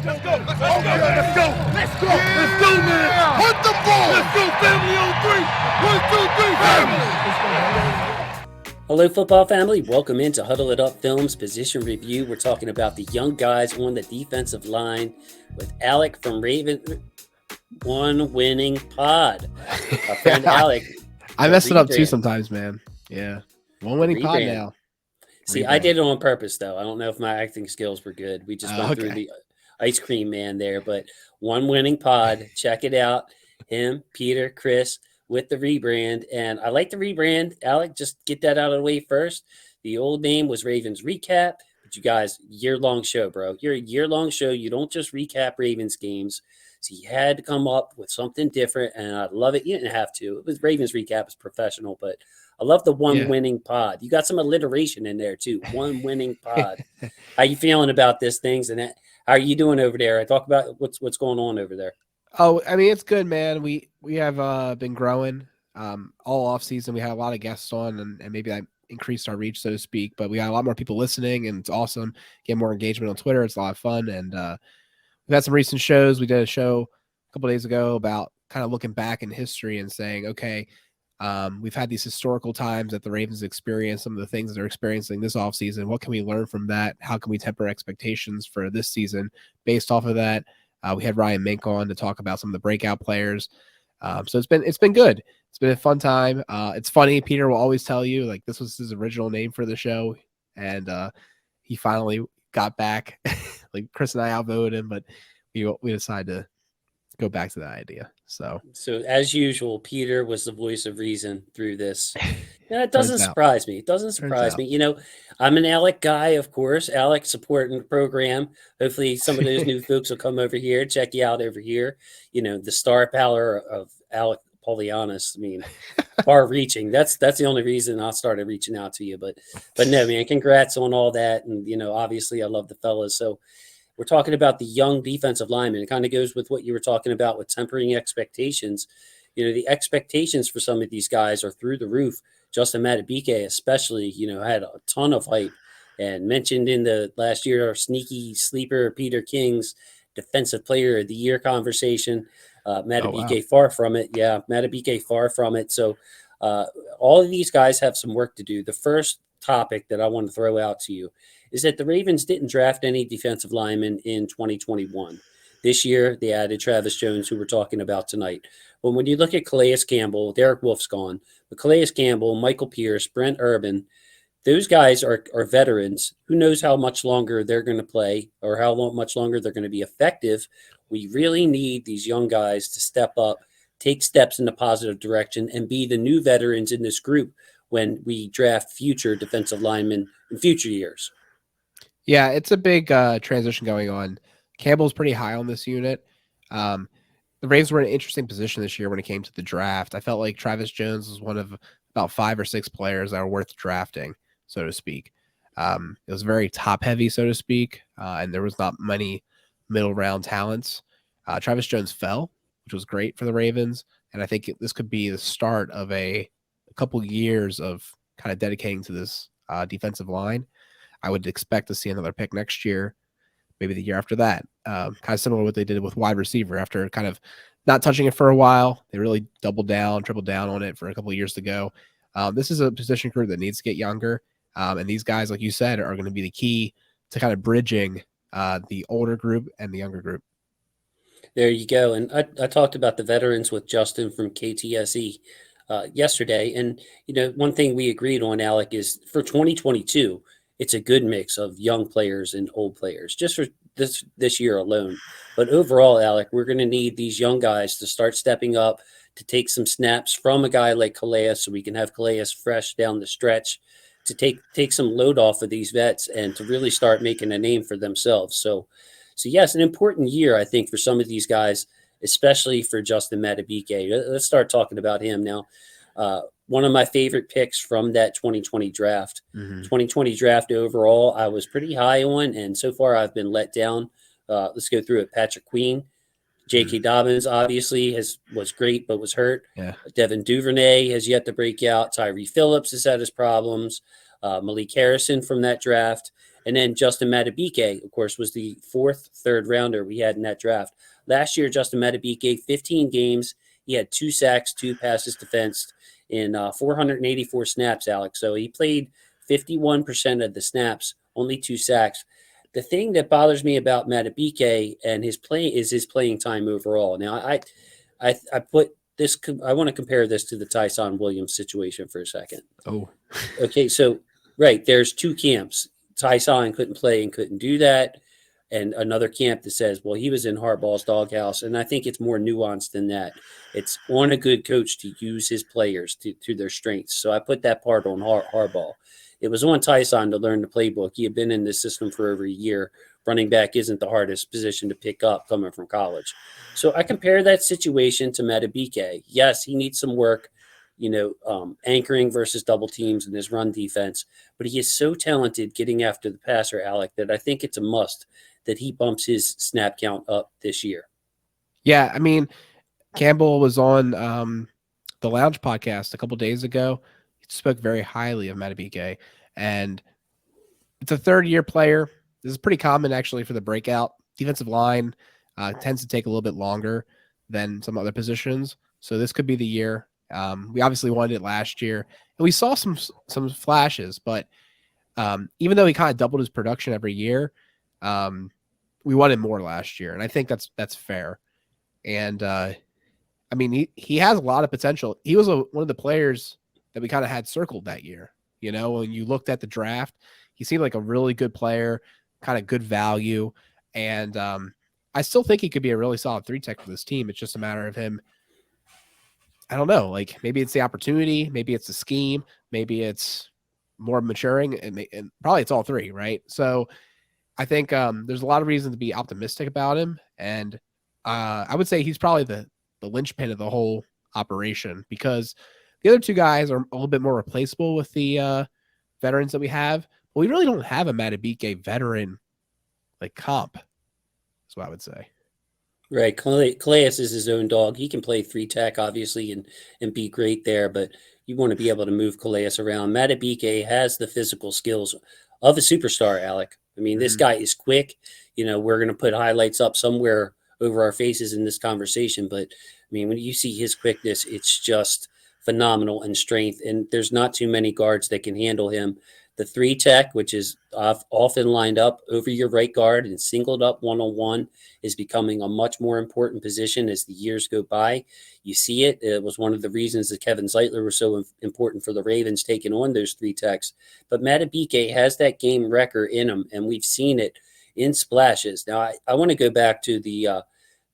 Let's go. Let's go. Let's go. Let's go, man. Hunt the ball. Let's go, family on 3. 1, 2, 3, family. Hello, football family. Welcome into Huddle It Up Films Position Review. We're talking about the young guys on the defensive line with Alec from Raven One Winning Pod. Our friend Alec. I mess it up too sometimes, man. Yeah. One winning pod now. See, I did it on purpose, though. I don't know if my acting skills were good. We just went through the ice cream man there, but One Winning Pod. Check it out. Him, Peter, Chris with the rebrand. And I like the rebrand. Alec, just get that out of the way first. The old name was Ravens Recap. But you guys, year-long show, bro. You're a year-long show. You don't just recap Ravens games. So you had to come up with something different, and I love it. You didn't have to. It was Ravens Recap. It's professional, but I love the One Winning Pod. You got some alliteration in there, too. One Winning Pod. How you feeling about this things, and how are you doing over there? I talk about what's going on over there. Oh, I mean, it's good, man. We have been growing all off season. We had a lot of guests on, and maybe that increased our reach, so to speak. But we got a lot more people listening, and it's awesome. Get more engagement on Twitter. It's a lot of fun, and we've had some recent shows. We did a show a couple of days ago about kind of looking back in history and saying, okay, we've had these historical times that the Ravens experience, some of the things they're experiencing this offseason. What can we learn from that? How can we temper expectations for this season based off of that? We had Ryan Mink on to talk about some of the breakout players. So it's been good. It's been a fun time. It's funny. Peter will always tell you, like, this was his original name for the show, and he finally got back. Like, Chris and I outvoted him, but we decided to go back to that idea. So as usual, Peter was the voice of reason through this. Yeah, it doesn't surprise me. It doesn't surprise me. You know, I'm an Alec guy, of course. Alec supporting the program. Hopefully some of those new folks will come over here, check you out over here. You know, the star power of Alec Polianis. I mean, far reaching. That's the only reason I started reaching out to you. But no, man, congrats on all that. And, you know, obviously I love the fellas. So we're talking about the young defensive lineman. It kind of goes with what you were talking about with tempering expectations. You know, the expectations for some of these guys are through the roof. Justin Madubuike especially, you know, had a ton of hype and mentioned in the last year our sneaky sleeper Peter King's Defensive Player of the Year conversation. Madubuike far from it. Yeah, Madubuike far from it. So all of these guys have some work to do. The first topic that I want to throw out to you is that the Ravens didn't draft any defensive linemen in 2021. This year, they added Travis Jones, who we're talking about tonight. But when you look at Calais Campbell, Derek Wolf's gone, but Calais Campbell, Michael Pierce, Brent Urban, those guys are veterans. Who knows how much longer they're going to play or how much longer they're going to be effective. We really need these young guys to step up, take steps in a positive direction, and be the new veterans in this group when we draft future defensive linemen in future years. Yeah, it's a big transition going on. Campbell's pretty high on this unit. The Ravens were in an interesting position this year when it came to the draft. I felt like Travis Jones was one of about 5 or 6 players that are worth drafting, so to speak. It was very top-heavy, so to speak, and there was not many middle-round talents. Travis Jones fell, which was great for the Ravens, and I think this could be the start of a couple years of kind of dedicating to this defensive line. I would expect to see another pick next year, maybe the year after that. Kind of similar to what they did with wide receiver after kind of not touching it for a while. They really tripled down on it for a couple of years to go. This is a position group that needs to get younger. And these guys, like you said, are going to be the key to kind of bridging the older group and the younger group. There you go. And I talked about the veterans with Justin from KTSE yesterday. And, you know, one thing we agreed on, Alec, is for 2022, it's a good mix of young players and old players, just for this year alone. But overall, Alec, we're going to need these young guys to start stepping up, to take some snaps from a guy like Calais so we can have Calais fresh down the stretch, to take some load off of these vets and to really start making a name for themselves. So yes, an important year, I think, for some of these guys, especially for Justin Madubuike. Let's start talking about him now. One of my favorite picks from that 2020 draft. 2020 draft overall, I was pretty high on, and so far I've been let down. Let's go through it. Patrick Queen, J.K. Dobbins obviously was great but was hurt. Yeah. Devin Duvernay has yet to break out. Tyree Phillips has had his problems. Malik Harrison from that draft. And then Justin Madubuike, of course, was the third rounder we had in that draft. Last year, Justin Madubuike, 15 games. He had 2 sacks, 2 passes defensed in 484 snaps, Alex. So he played 51% of the snaps, only 2 sacks. The thing that bothers me about Madubuike and his play is his playing time overall. Now, I put this. I want to compare this to the Tyson Williams situation for a second. Oh, okay. So, right, there's 2 camps. Tyson couldn't play and couldn't do that, and another camp that says, well, he was in Harbaugh's doghouse. And I think it's more nuanced than that. It's on a good coach to use his players to their strengths. So I put that part on Harbaugh. It was on Tyson to learn the playbook. He had been in this system for over a year. Running back isn't the hardest position to pick up coming from college. So I compare that situation to Madubuike. Yes, he needs some work, anchoring versus double teams in his run defense. But he is so talented getting after the passer, Alec, that I think it's a must that he bumps his snap count up this year. Yeah, I mean, Campbell was on the Lounge podcast a couple days ago. He spoke very highly of Madubuike, and it's a third-year player. This is pretty common, actually, for the breakout. Defensive line tends to take a little bit longer than some other positions, so this could be the year. We obviously wanted it last year, and we saw some flashes, but even though he kind of doubled his production every year, we wanted more last year, and I think that's fair. And I mean, he has a lot of potential. He was one of the players that we kind of had circled that year. When you looked at the draft, he seemed like a really good player, kind of good value, and I still think he could be a really solid 3-tech for this team. It's just a matter of him. I don't know. Like, maybe it's the opportunity, maybe it's the scheme, maybe it's more maturing, and probably it's all 3, right? So I think there's a lot of reason to be optimistic about him, and I would say he's probably the linchpin of the whole operation, because the other 2 guys are a little bit more replaceable with the veterans that we have. But we really don't have a Madubuike veteran like comp. That's what I would say. Right. Calais is his own dog. He can play 3-tech, obviously, and be great there, but you want to be able to move Calais around. Madubuike has the physical skills of a superstar, Alec. I mean, this guy is quick. We're going to put highlights up somewhere over our faces in this conversation, but I mean, when you see his quickness, it's just phenomenal, and strength, and there's not too many guards that can handle him. The 3-tech, which is often lined up over your right guard and singled up one-on-one, is becoming a much more important position as the years go by. You see it. It was one of the reasons that Kevin Zeitler was so important for the Ravens taking on those 3-techs. But Madubuike has that game wrecker in him, and we've seen it in splashes. Now, I want to go back to the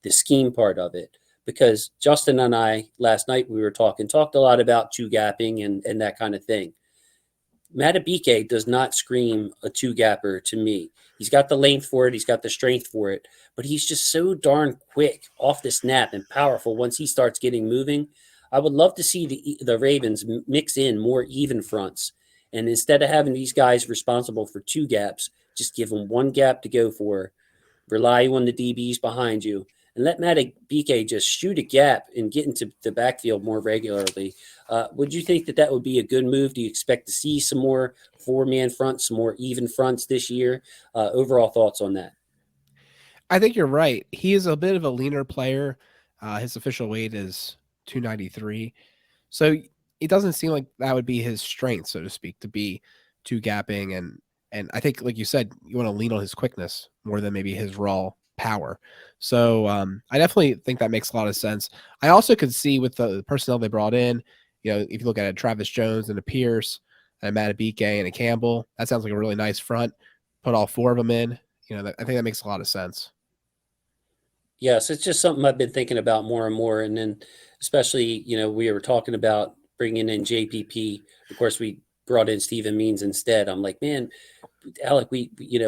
scheme part of it, because Justin and I, last night we were talked a lot about 2-gapping and that kind of thing. Madubuike does not scream a 2-gapper to me. He's got the length for it. He's got the strength for it. But he's just so darn quick off the snap and powerful once he starts getting moving. I would love to see the Ravens mix in more even fronts. And instead of having these guys responsible for 2 gaps, just give them 1 gap to go for. Rely on the DBs behind you. And let Madubuike just shoot a gap and get into the backfield more regularly. Would you think that would be a good move? Do you expect to see some more 4-man fronts, some more even fronts this year? Overall thoughts on that? I think you're right. He is a bit of a leaner player. His official weight is 293. So it doesn't seem like that would be his strength, so to speak, to be 2-gapping. And I think, like you said, you want to lean on his quickness more than maybe his raw power. So I definitely think that makes a lot of sense. I also could see with the personnel they brought in, if you look at a Travis Jones and a Pierce, and a Madubuike and a Campbell, that sounds like a really nice front. Put all 4 of them in. I think that makes a lot of sense. Yes, it's just something I've been thinking about more and more. And then especially, we were talking about bringing in JPP. Of course, we brought in Stephen Means instead. I'm like, man, Alec,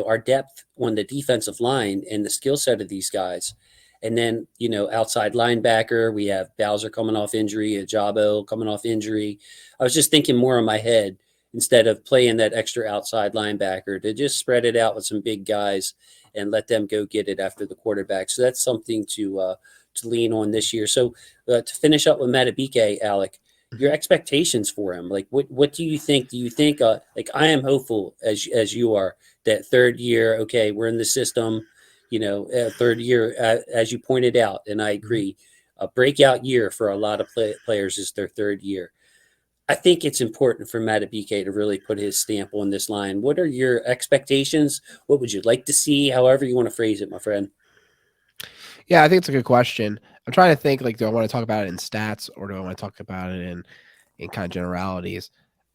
our depth on the defensive line and the skill set of these guys. And then, outside linebacker, we have Bowser coming off injury, Ajabo coming off injury. I was just thinking more in my head instead of playing that extra outside linebacker, to just spread it out with some big guys and let them go get it after the quarterback. So that's something to lean on this year. So to finish up with Madubuike, Alec, your expectations for him. Like, what do you think? Do you think, like, I am hopeful as you are, that third year, okay, we're in the system, third year, as you pointed out, and I agree, a breakout year for a lot of players is their third year. I think it's important for Madubuike to really put his stamp on this line. What are your expectations? What would you like to see? However you want to phrase it, my friend. Yeah, I think it's a good question. I'm trying to think, like, do I want to talk about it in stats or do I want to talk about it in kind of generalities?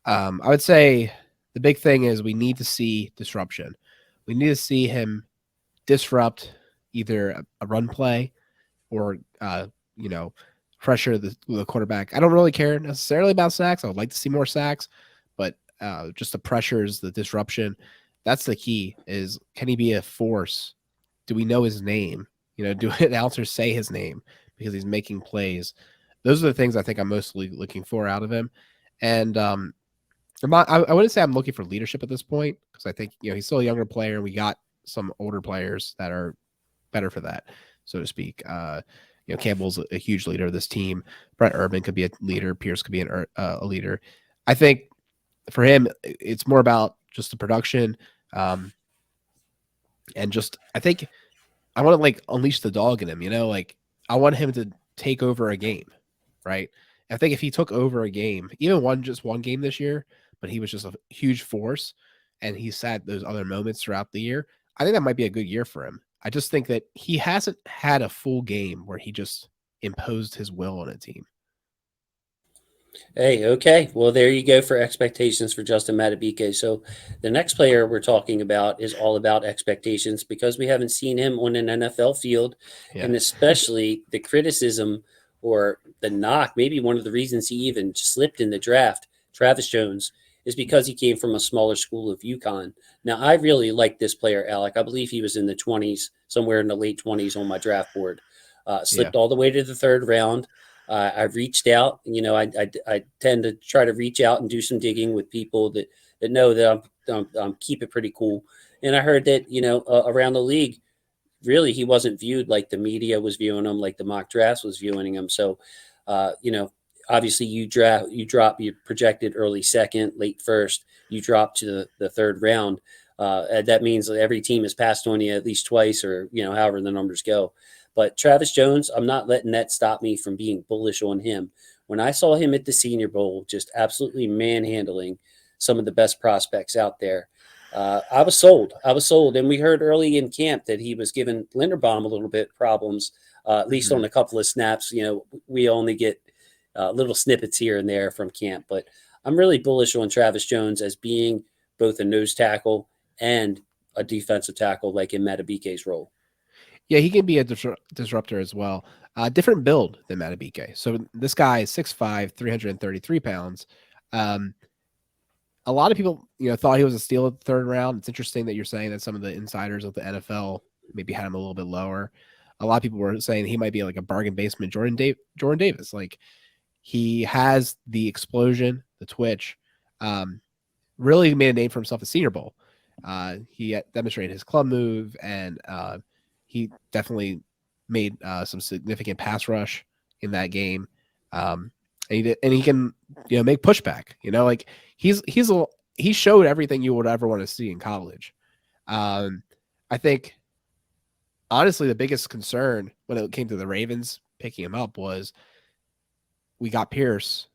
I would say the big thing is we need to see disruption. We need to see him disrupt either a run play or pressure the quarterback. I don't really care necessarily about sacks. I would like to see more sacks, but just the pressures, the disruption, that's the key. Is can he be a force? Do we know his name? Do announcers say his name because he's making plays? Those are the things I think I'm mostly looking for out of him. And I wouldn't say I'm looking for leadership at this point because I think he's still a younger player. We got some older players that are better for that, so to speak. Campbell's a huge leader of this team. Brett Urban could be a leader. Pierce could be a leader. I think for him, it's more about just the production, and just I think I want to like unleash the dog in him. Like I want him to take over a game, right? I think if he took over a game, even just one game this year, but he was just a huge force, and he had those other moments throughout the year, I think that might be a good year for him. I just think that he hasn't had a full game where he just imposed his will on a team. Hey, okay. Well, there you go for expectations for Justin Madubuike. So the next player we're talking about is all about expectations because we haven't seen him on an NFL field, Yeah. and especially the criticism or the knock, maybe one of the reasons he even slipped in the draft, Travis Jones, is because he came from a smaller school of UConn. Now, I really like this player, Alec. I believe he was in the 20s, somewhere in the late 20s on my draft board. Slipped all the way to the third round. I've reached out. I tend to try to reach out and do some digging with people that know that I'm keep it pretty cool. And I heard that around the league, really he wasn't viewed like the media was viewing him, like the mock drafts was viewing him. So, obviously you drop you projected early second, late first, you drop to the third round. That means that every team has passed on you at least twice, or however the numbers go. But Travis Jones, I'm not letting that stop me from being bullish on him. When I saw him at the Senior Bowl, just absolutely manhandling some of the best prospects out there, I was sold. And we heard early in camp that he was giving Linderbaum a little bit problems, at least on a couple of snaps. We only get little snippets here and there from camp, but I'm really bullish on Travis Jones as being both a nose tackle and a defensive tackle, like in Madubuike's role. Yeah, he can be a disruptor as well. Different build than Madubuike. So this guy is 6'5", 333 pounds. A lot of people, thought he was a steal at the third round. It's interesting that you're saying that some of the insiders of the NFL maybe had him a little bit lower. A lot of people were saying he might be like a bargain basement Jordan Davis. Like he has the explosion, the twitch, really made a name for himself at Senior Bowl. He demonstrated his club move, and he definitely made some significant pass rush in that game. And he can, make pushback. Like he showed everything you would ever want to see in college. I think honestly the biggest concern when it came to the Ravens picking him up was we got Pierce.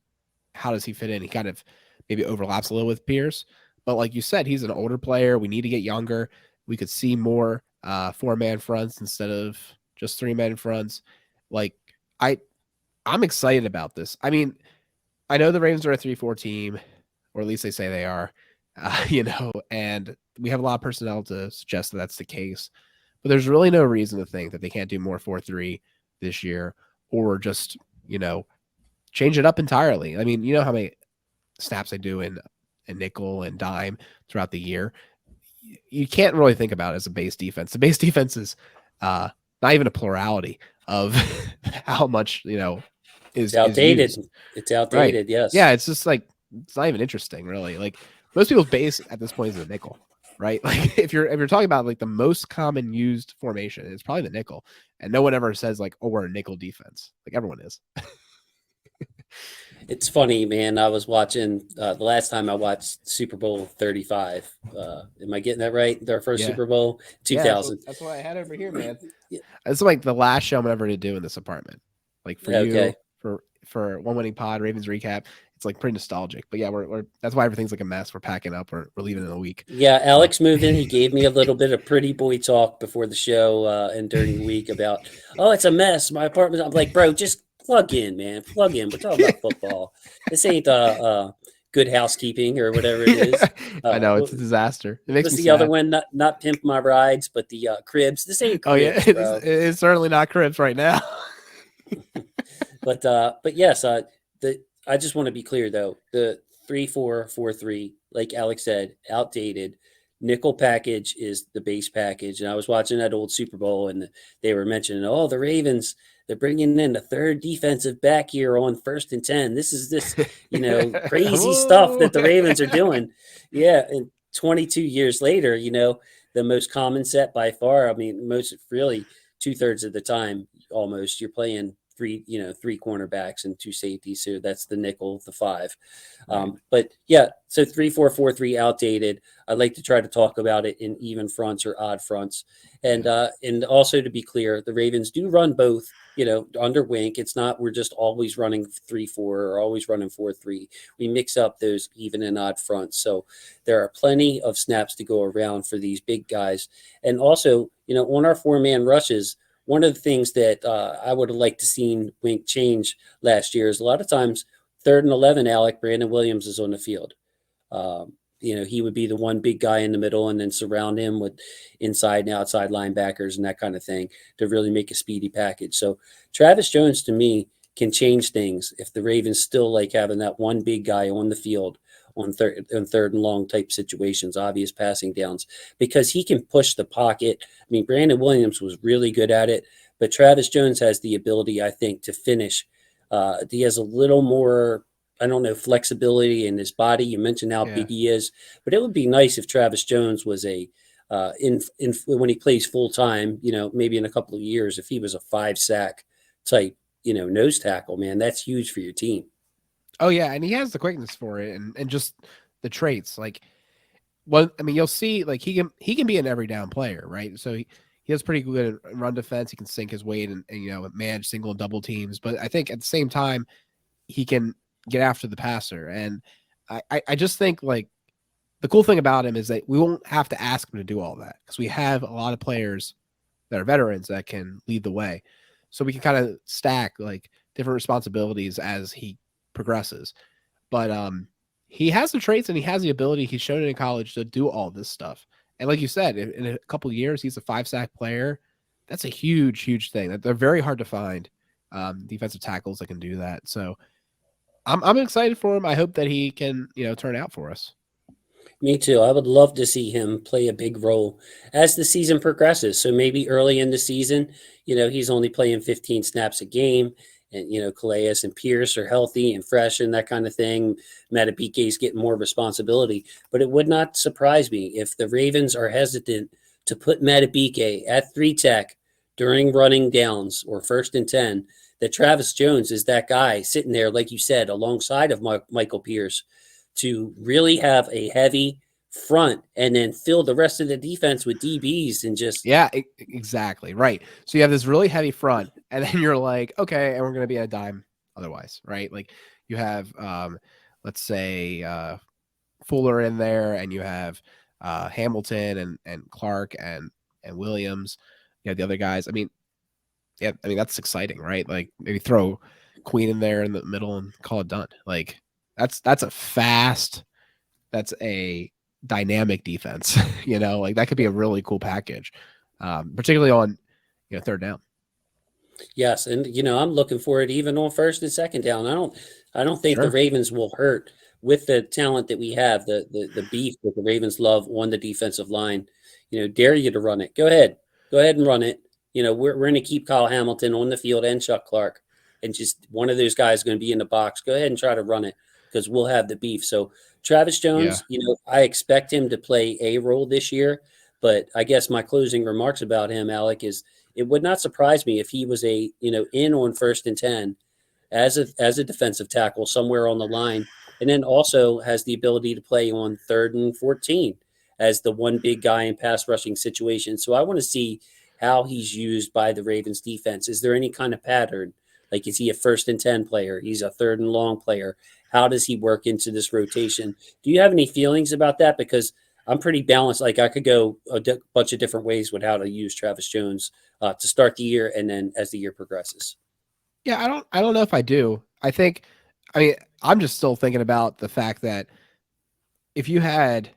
How does he fit in? He kind of maybe overlaps a little with Pierce, but like you said, he's an older player. We need to get younger. We could see more 4-man fronts instead of just 3-man fronts. Like I'm excited about this. I mean, I know the Ravens are a 3-4 team, or at least they say they are, and we have a lot of personnel to suggest that that's the case, but there's really no reason to think that they can't do more 4-3 this year, or just, change it up entirely. I mean, how many snaps they do in nickel and dime throughout the year. You can't really think about it as a base defense. The base defense is not even a plurality of how much, is outdated. It's outdated. Right. Yes. Yeah. It's just like, it's not even interesting really. Like most people's base at this point is a nickel, right? Like if you're talking about like the most common used formation, it's probably the nickel, and no one ever says like, oh, we're a nickel defense. Like everyone is. It's funny, man. I was watching the last time I watched Super Bowl 35. Am I getting that right? Their first Yeah. Super Bowl, Yeah, 2000. that's what I had over here, man. Yeah, It's like the last show I'm ever to do in this apartment. Like for you, okay. for One Winning Pod, Ravens recap, it's like pretty nostalgic. But yeah, we're that's why everything's like a mess. We're packing up. We're leaving in a week. Yeah, So Alex moved in. He gave me a little bit of pretty boy talk before the show and during the week about, oh, it's a mess. My apartment. I'm like, bro, just plug in, man. Plug in. We're talking about football. This ain't good housekeeping or whatever it is. I know What it's a disaster. It makes was me the other sad. one? Not pimp my rides, but the cribs. This ain't Oh yeah, cribs, bro. it's certainly not Cribs right now. But yes, the I just want to be clear though. The 3-4-4-3, like Alex said, outdated. Nickel package is the base package. And I was watching that old Super Bowl and they were mentioning, oh, the Ravens, they're bringing in the third defensive back here on 1st and 10. This is crazy stuff Woo! that the Ravens are doing. Yeah. And 22 years later, the most common set by far, I mean, most really 2/3 of the time, almost you're playing three cornerbacks and two safeties. So that's the nickel, the five. Right. But yeah, so 3-4-4-3 outdated. I like to try to talk about it in even fronts or odd fronts. And also to be clear, the Ravens do run both, under Wink. It's not we're just always running 3-4 or always running 4-3. We mix up those even and odd fronts. So there are plenty of snaps to go around for these big guys. And also, on our 4-man rushes, one of the things that I would have liked to seen Wink change last year is a lot of times 3rd and 11, Alec, Brandon Williams is on the field. He would be the one big guy in the middle and then surround him with inside and outside linebackers and that kind of thing to really make a speedy package. So Travis Jones, to me, can change things if the Ravens still like having that one big guy on the field on third and long type situations, obvious passing downs, because he can push the pocket. I mean, Brandon Williams was really good at it, but Travis Jones has the ability, I think, to finish. He has a little more, I don't know, flexibility in his body. You mentioned how Yeah. big he is, but it would be nice if Travis Jones was when he plays full time, maybe in a couple of years, if he was a 5-sack type, nose tackle, man, that's huge for your team. Oh yeah, and he has the quickness for it, and just the traits. Like, well, I mean, you'll see, like he can be an every down player, right? So he has pretty good run defense. He can sink his weight and manage single and double teams. But I think at the same time, he can get after the passer. And I just think like the cool thing about him is that we won't have to ask him to do all that because we have a lot of players that are veterans that can lead the way. So we can kind of stack like different responsibilities as he progresses. But he has the traits and he has the ability. He's shown it in college to do all this stuff. And like you said, in a couple of years, he's a 5-sack player. That's a huge, huge thing. They're very hard to find defensive tackles that can do that. So I'm excited for him. I hope that he can, turn out for us. Me too. I would love to see him play a big role as the season progresses. So maybe early in the season, he's only playing 15 snaps a game. And, Calais and Pierce are healthy and fresh and that kind of thing. Madubuike is getting more responsibility. But it would not surprise me if the Ravens are hesitant to put Madubuike at 3-tech during running downs or 1st and 10, that Travis Jones is that guy sitting there, like you said, alongside of Michael Pierce to really have a heavy front and then fill the rest of the defense with DBs and just Yeah, exactly. Right. So you have this really heavy front, and then you're like, okay, and we're going to be at a dime otherwise, right? Like you have, let's say, Fuller in there, and you have Hamilton and Clark and Williams. You have the other guys. I mean, yeah, I mean that's exciting, right? Like maybe throw Queen in there in the middle and call it done. Like that's a dynamic defense. Like that could be a really cool package, particularly on 3rd down. yes, and I'm looking for it even on 1st and 2nd down. I don't think the Sure. Ravens will hurt with the talent that we have, the beef that the Ravens love on the defensive line. Dare you to run it. Go ahead and run it. We're going to keep Kyle Hamilton on the field and Chuck Clark, and just one of those guys is going to be in the box. Go ahead and try to run it because we'll have the beef. So Travis Yeah. Jones, I expect him to play a role this year, but I guess my closing remarks about him, Alec, is it would not surprise me if he was in on 1st and 10 as a defensive tackle somewhere on the line, and then also has the ability to play on 3rd and 14 as the one big guy in pass rushing situations. So I want to see how he's used by the Ravens defense. Is there any kind of pattern? Like, is he a 1st and 10 player? He's a 3rd and long player. How does he work into this rotation? Do you have any feelings about that? Because I'm pretty balanced. Like, I could go bunch of different ways with how to use Travis Jones to start the year and then as the year progresses. Yeah, I don't know if I do. I mean, I'm just still thinking about the fact that if you had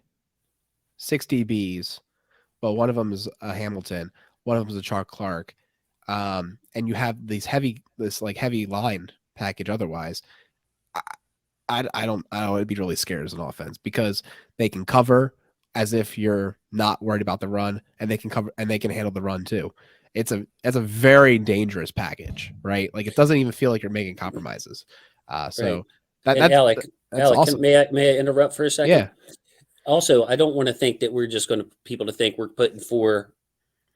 6 DBs, well, one of them is a Hamilton, one of them is a Chark Clark, and you have this heavy line package otherwise, I don't would be really scared as an offense because they can cover as if you're not worried about the run, and they can cover and they can handle the run too. It's a very dangerous package, right? Like, it doesn't even feel like you're making compromises. So right. That's awesome. May I interrupt for a second? Yeah. Also, I don't want to think that we're just going to people to think we're putting 4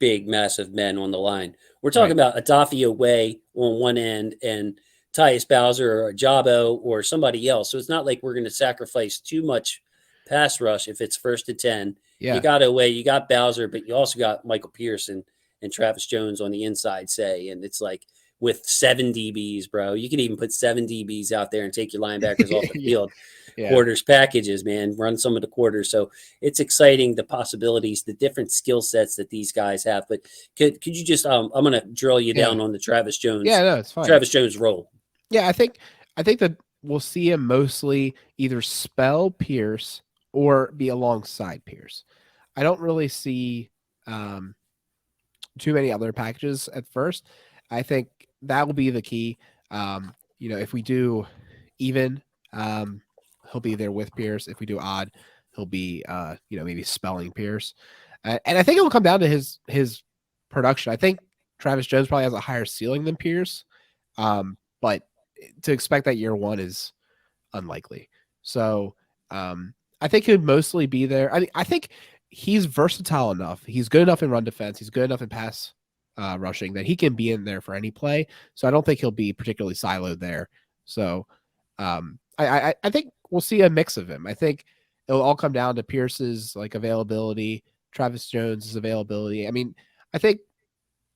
big, massive men on the line. We're talking about Adafio Way on one end and Tyus Bowser or Jabo or somebody else. So it's not like we're going to sacrifice too much pass rush if it's 1st and 10. Yeah. You got Way, you got Bowser, but you also got Michael Pierce and Travis Jones on the inside, say. And it's like with 7 DBs, bro, you can even put 7 DBs out there and take your linebackers off the field. Yeah. Quarters packages, man, run some of the quarters. So it's exciting, the possibilities, the different skill sets that these guys have. But could you just I'm going to drill you down on the Travis Jones. Yeah, no, it's fine. Travis Jones role. Yeah, I think that we'll see him mostly either spell Pierce or be alongside Pierce. I don't really see too many other packages at first. I think that will be the key. If we do even, he'll be there with Pierce. If we do odd, he'll be maybe spelling Pierce. And I think it will come down to his production. I think Travis Jones probably has a higher ceiling than Pierce, but to expect that year one is unlikely. So I think he'd mostly be there. I mean, I think he's versatile enough. He's good enough in run defense. He's good enough in pass rushing that he can be in there for any play. So I don't think he'll be particularly siloed there. So I think we'll see a mix of him. I think it'll all come down to Pierce's availability, Travis Jones's availability. I mean, I think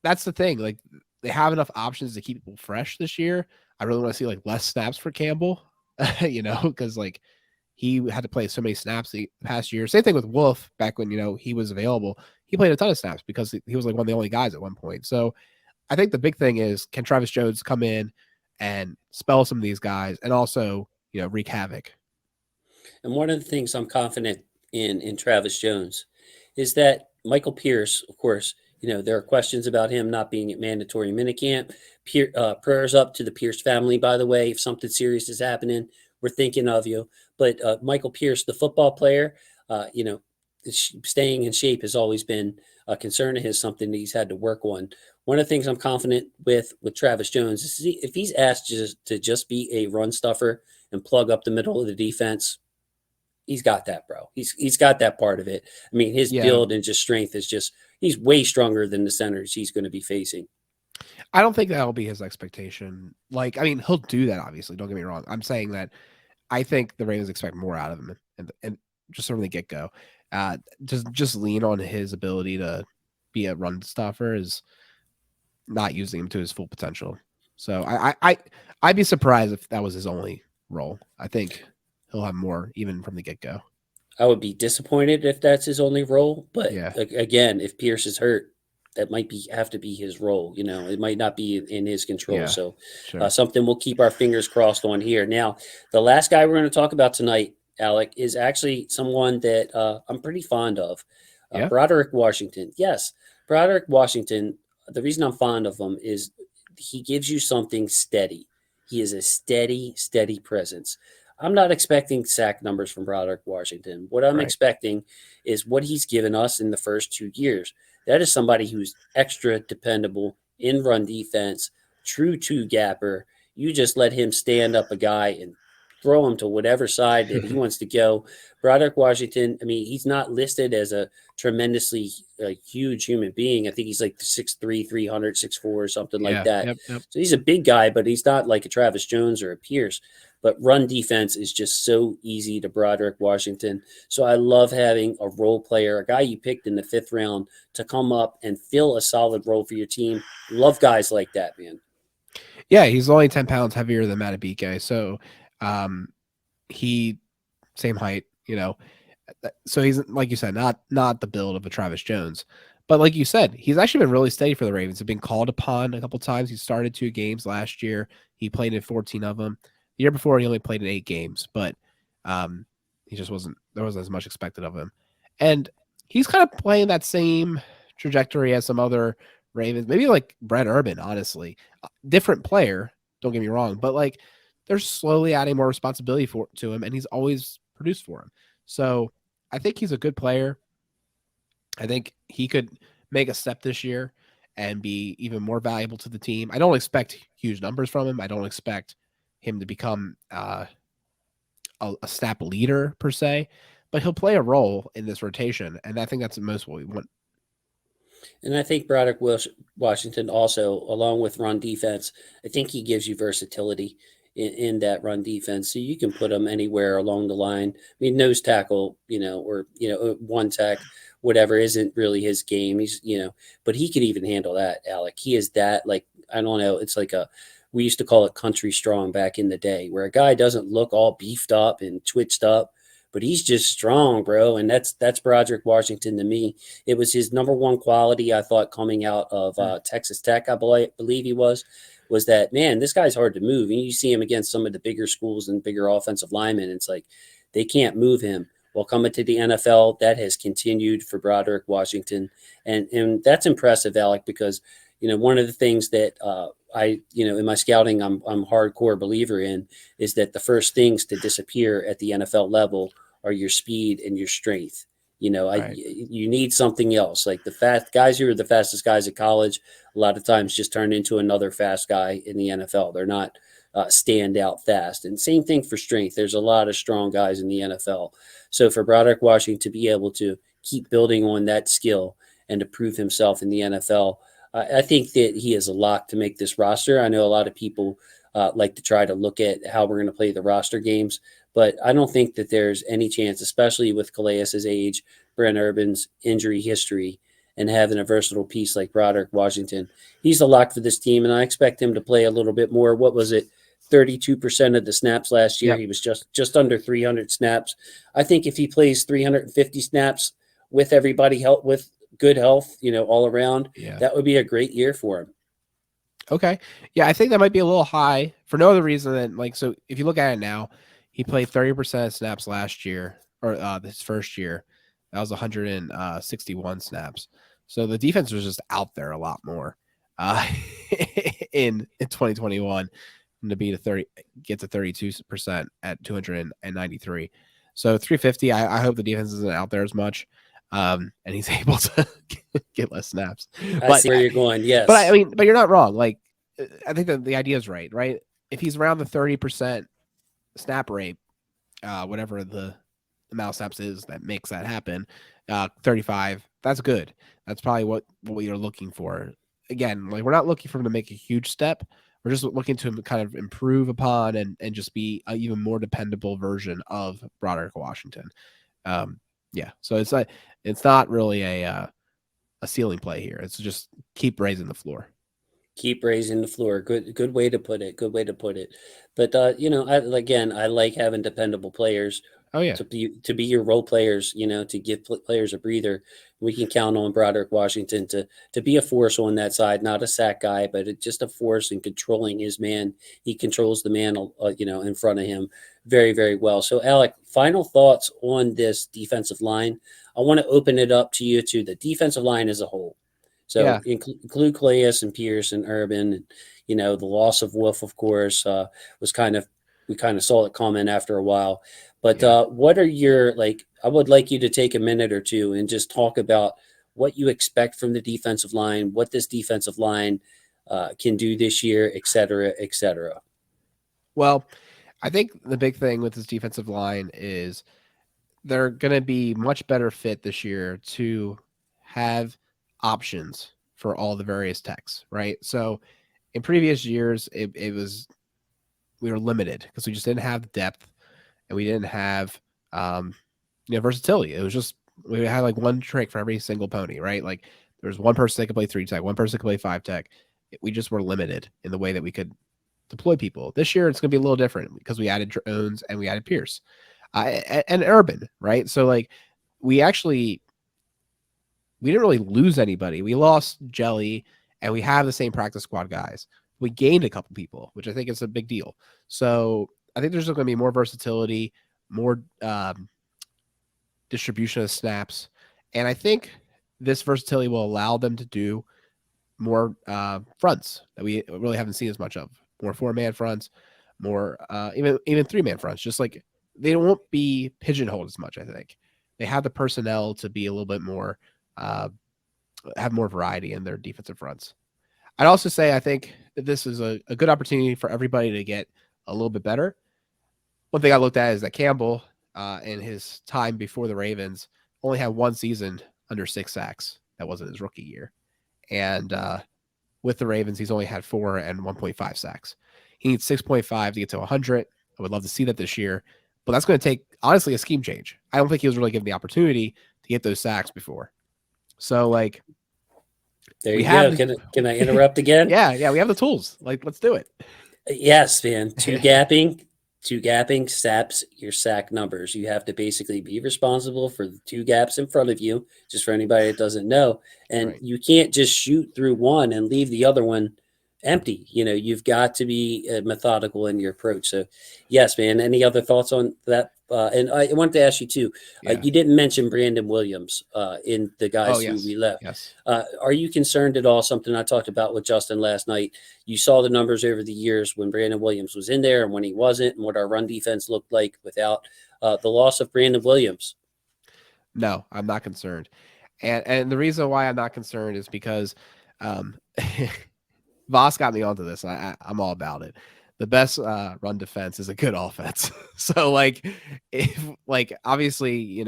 that's the thing. Like, they have enough options to keep people fresh this year. I really want to see less snaps for Campbell, because he had to play so many snaps the past year. Same thing with Wolf back when he was available. He played a ton of snaps because he was one of the only guys at one point. So I think the big thing is, can Travis Jones come in and spell some of these guys and also wreak havoc? And one of the things I'm confident in Travis Jones is that Michael Pierce, of course, there are questions about him not being at mandatory minicamp. Prayers up to the Pierce family, by the way. If something serious is happening, we're thinking of you. But Michael Pierce, the football player, staying in shape has always been a concern of his, something that he's had to work on. One of the things I'm confident with Travis Jones is if he's asked to just be a run stuffer and plug up the middle of the defense, he's got that, bro. He's got that part of it. I mean, his build and just strength is he's way stronger than the centers he's going to be facing. I don't think that'll be his expectation. He'll do that, obviously. Don't get me wrong. I'm saying that I think the Ravens expect more out of him, and just from the get-go. Just lean on his ability to be a run stuffer is not using him to his full potential. So I'd be surprised if that was his only role. I think he'll have more even from the get-go. I would be disappointed if that's his only role, but yeah. Again, if Pierce is hurt, that might have to be his role. It might not be in his control. Yeah, so sure. Something we'll keep our fingers crossed on here. Now, the last guy we're going to talk about tonight, Alec, is actually someone that I'm pretty fond of. Broderick Washington. Yes, Broderick Washington. The reason I'm fond of him is he gives you something steady. He is a steady presence. I'm not expecting sack numbers from Broderick Washington. What I'm expecting is what he's given us in the first 2 years. That is somebody who's extra dependable in run defense, true two-gapper. You just let him stand up a guy and throw him to whatever side that he wants to go. Broderick Washington, I mean, he's not listed as a tremendously huge human being. I think he's like 6'3", 300, 6'4", or something like Yeah. that. Yep. So he's a big guy, but he's not like a Travis Jones or a Pierce. But run defense is just so easy to Broderick Washington. So I love having a role player, a guy you picked in the 5th round, to come up and fill a solid role for your team. Love guys like that, man. Yeah, he's only 10 pounds heavier than Madubuike. So he same height, so he's, like you said, not the build of a Travis Jones, but like you said, he's actually been really steady for the Ravens. He's been called upon a couple times. He started 2 games last year. He played in 14 of them. The year before, he only played in 8 games, but he just there wasn't as much expected of him. And he's kind of playing that same trajectory as some other Ravens, maybe like Brett Urban, honestly. Different player, don't get me wrong, but like they're slowly adding more responsibility to him, and he's always produced for him. So I think he's a good player. I think he could make a step this year and be even more valuable to the team. I don't expect huge numbers from him. I don't expect him to become a snap leader per se, but he'll play a role in this rotation, and I think that's most what we want. And I think Broderick Washington also, along with run defense, I think he gives you versatility in that run defense. So you can put him anywhere along the line. I mean, nose tackle, or, one tech, whatever, isn't really his game. He's, but he could even handle that, Alec. He is that, like, I don't know. It's like we used to call it country strong back in the day, where a guy doesn't look all beefed up and twitched up, but he's just strong, bro. And that's Broderick Washington to me. It was his number one quality, I thought, coming out of Texas Tech, I believe he was that, man, this guy's hard to move. And you see him against some of the bigger schools and bigger offensive linemen. It's like they can't move him. Well, coming to the NFL, that has continued for Broderick Washington. And that's impressive, Alec, because, one of the things that in my scouting, I'm hardcore believer in is that the first things to disappear at the NFL level are your speed and your strength. Right. You need something else. Like the fast guys who are the fastest guys at college, a lot of times just turn into another fast guy in the NFL. They're not stand out fast. And same thing for strength. There's a lot of strong guys in the NFL. So for Broderick Washington to be able to keep building on that skill and to prove himself in the NFL, I think that he is a lock to make this roster. I know a lot of people like to try to look at how we're going to play the roster games, but I don't think that there's any chance, especially with Calais' age, Brent Urban's injury history, and having a versatile piece like Broderick Washington. He's a lock for this team, and I expect him to play a little bit more. What was it? 32% of the snaps last year. Yep. He was just under 300 snaps. I think if he plays 350 snaps with everybody with good health, all around, that would be a great year for him. Okay. Yeah, I think that might be a little high for no other reason than so if you look at it now, he played 30% of snaps last year, or his first year. That was 161 snaps. So the defense was just out there a lot more in 2021 to get to 32% at 293. So 350, I hope the defense isn't out there as much. And he's able to get less snaps. I see where you're going. Yes. But you're not wrong. Like, I think that the idea is right? If he's around the 30% snap rate, whatever the amount of snaps is that makes that happen, 35, that's good. That's probably what you're looking for. Again, like, we're not looking for him to make a huge step. We're just looking to him kind of improve upon and just be an even more dependable version of Broderick Washington. Yeah. So it's not really a ceiling play here. It's just keep raising the floor. Keep raising the floor. Good way to put it. Good way to put it. But I like having dependable players. Oh yeah. To be your role players, to give players a breather. We can count on Broderick Washington to be a force on that side, not a sack guy, but just a force in controlling his man. He controls the man, in front of him very, very well. So, Alec, final thoughts on this defensive line. I want to open it up to you to the defensive line as a whole. So include Calais and Pierce and Urban. And, the loss of Wolf, of course, was we kind of saw it coming after a while. But what are your, I would like you to take a minute or two and just talk about what you expect from the defensive line, what this defensive line can do this year, et cetera, et cetera. Well, I think the big thing with this defensive line is they're going to be much better fit this year to have options for all the various techs, right? So in previous years, it was we were limited because we just didn't have depth and we didn't have versatility. It was just we had like one trick for every single pony, right? Like there was one person that could play 3 tech, one person could play 5 tech. We just were limited in the way that we could deploy people. This year, it's going to be a little different because we added Jones and we added Pierce and Urban, right? So like we didn't really lose anybody. We lost Jelly, and we have the same practice squad guys. We gained a couple people, which I think is a big deal. So I think there's going to be more versatility, more distribution of snaps, and I think this versatility will allow them to do more fronts that we really haven't seen as much of. More 4-man fronts, more even 3-man fronts. Just like they won't be pigeonholed as much. I think they have the personnel to be a little bit more have more variety in their defensive fronts. I'd also say I think that this is a good opportunity for everybody to get a little bit better. One thing I looked at is that Campbell, in his time before the Ravens, only had one season under 6 sacks. That wasn't his rookie year. And with the Ravens, he's only had 4 and 1.5 sacks. He needs 6.5 to get to 100. I would love to see that this year. But that's going to take, honestly, a scheme change. I don't think he was really given the opportunity to get those sacks before. So, like, there you go. Can I interrupt again? Yeah, we have the tools. Like, let's do it. Yes, man. Two gapping saps your sack numbers. You have to basically be responsible for the 2 gaps in front of you, just for anybody that doesn't know. And you can't just shoot through one and leave the other one empty. You've got to be methodical in your approach. So, yes, man. Any other thoughts on that? And I wanted to ask you too. You didn't mention Brandon Williams in the guys who we left. Yes. Are you concerned at all? Something I talked about with Justin last night. You saw the numbers over the years when Brandon Williams was in there and when he wasn't, and what our run defense looked like without the loss of Brandon Williams. No, I'm not concerned, and the reason why I'm not concerned is because Voss got me onto this. I'm all about it. The best run defense is a good offense. So obviously,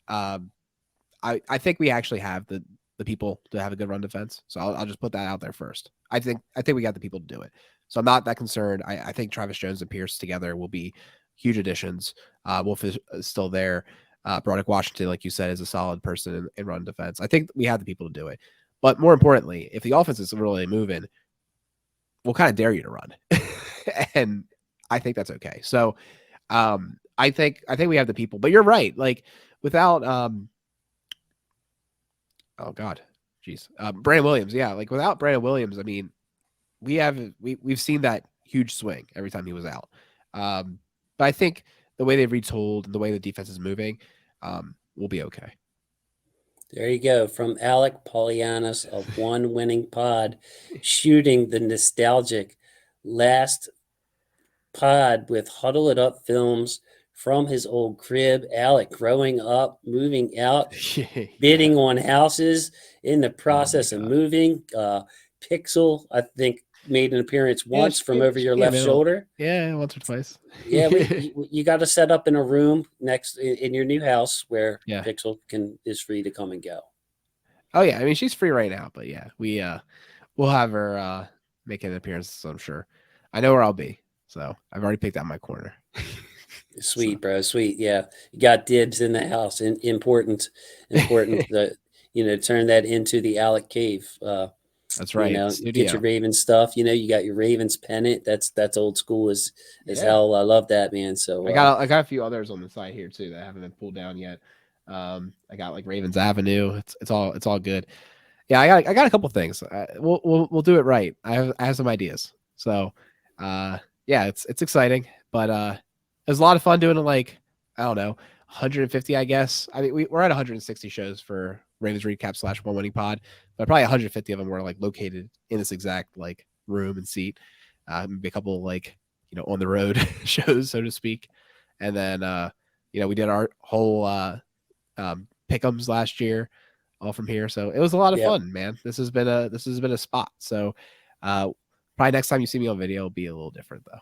I think we actually have the people to have a good run defense. So I'll just put that out there first. I think we got the people to do it. So I'm not that concerned. I think Travis Jones and Pierce together will be huge additions. Wolf is still there. Broderick Washington, like you said, is a solid person in run defense. I think we have the people to do it. But more importantly, if the offense is really moving, we'll kind of dare you to run. And I think that's okay. So I think we have the people, but you're right. Like without Brandon Williams. Yeah. Like without Brandon Williams, I mean, we've seen that huge swing every time he was out. But I think the way they've retooled and the way the defense is moving, we'll be okay. There you go. From Alec Polianis of One Winning Pod, shooting the nostalgic last pod with Huddle It Up films from his old crib. Alec growing up, moving out, bidding on houses, in the process of moving. Pixel, I think, made an appearance once from over your left shoulder. Yeah, once or twice. Yeah, you got to set up in a room next in your new house where Pixel is free to come and go. Oh yeah, I mean she's free right now, but yeah, we'll have her make an appearance. So I'm sure. I know where I'll be, so I've already picked out my corner. Sweet, bro, sweet. Yeah, you got dibs in the house. Important. That turn that into the Alec Cave. That's right. Get your Ravens stuff. You got your Ravens pennant. That's old school as hell. I love that, man. So I got a few others on the side here too that haven't been pulled down yet. I got like Ravens Avenue. It's all good. Yeah, I got a couple things. We'll do it right. I have some ideas. So it's exciting, but it was a lot of fun doing it. Like I don't know, 150, I guess. I mean, we're at 160 shows for Ravens Recap / One Winning Pod, but probably 150 of them were like located in this exact like room and seat. Maybe a couple like on the road shows, so to speak, and then we did our whole pick'ems last year, all from here. So it was a lot of fun, man. This has been a spot. So probably next time you see me on video, it'll be a little different though.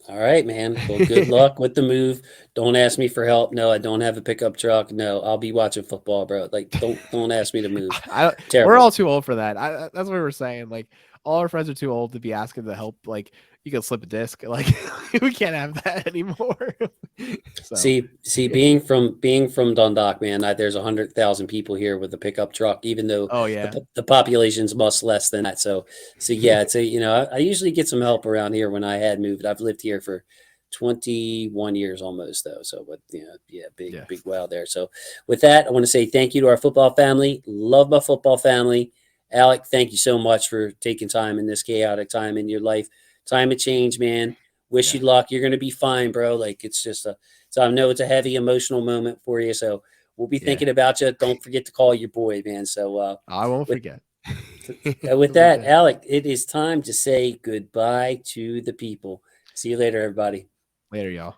All right, man. Well, good luck with the move. Don't ask me for help. No, I don't have a pickup truck. No, I'll be watching football, bro. Like, don't ask me to move. We're all Terrible. too old for that. That's what we were saying. Like, all our friends are too old to be asking to help. Like, you can slip a disc. Like, we can't have that anymore. So See, being from Dundalk, man, there's 100,000 people here with a pickup truck, even though oh yeah, the population's much less than that. So yeah, it's I usually get some help around here when I had moved. I've lived here for 21 years almost though. So, but yeah, yeah. big wow there. So with that, I want to say thank you to our football family. Love my football family. Alec, thank you so much for taking time in this chaotic time in your life. Time of change, man. Wish you luck. You're gonna be fine, bro. Like it's just so I know it's a heavy emotional moment for you. So we'll be thinking about you. Don't forget to call your boy, man. So I won't with forget. with that, Alec, it is time to say goodbye to the people. See you later, everybody. Later, y'all.